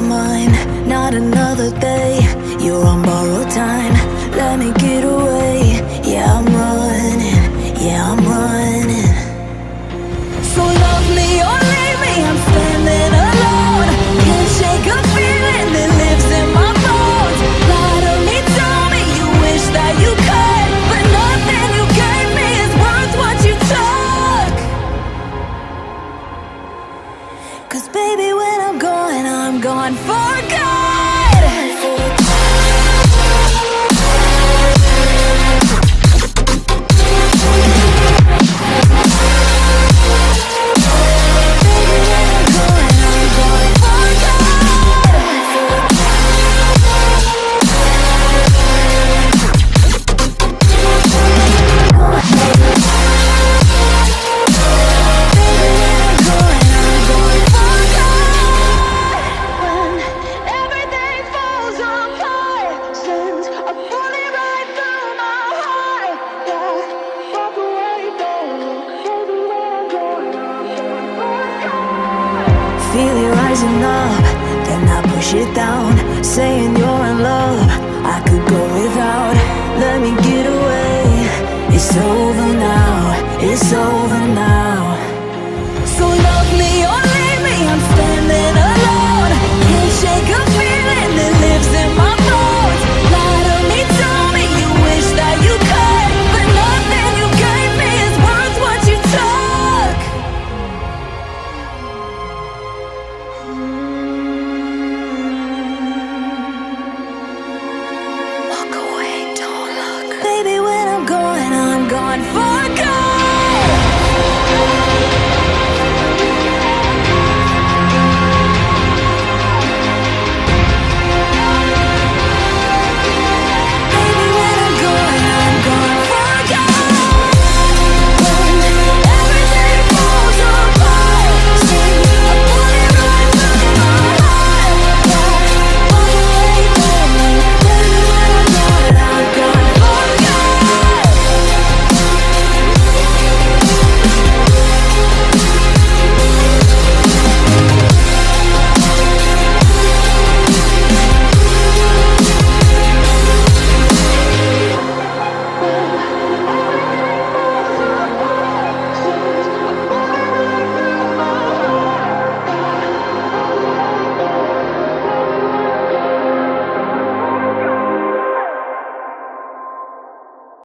mine. Not another day, you're on borrowed time. Let me get away. Yeah, I'm running, yeah, I'm running. So love me or leave me, I'm standing alone. Can't shake a feeling that lives in my bones. Lie to me, tell me you wish that you could, but nothing you gave me is worth what you took. 'Cause baby, when I'm gone for good. Feel it rising up, then I push it down. Saying you're in love, I could go without. Let me get away. It's over now, it's over now. So love me or leave me, I'm standing alone. Can't shake a feeling that lives in my bones. Lie to me, tell me you wish that you could, but nothing you gave me is worth what you took. Walk away, don't look. Baby, when I'm gone for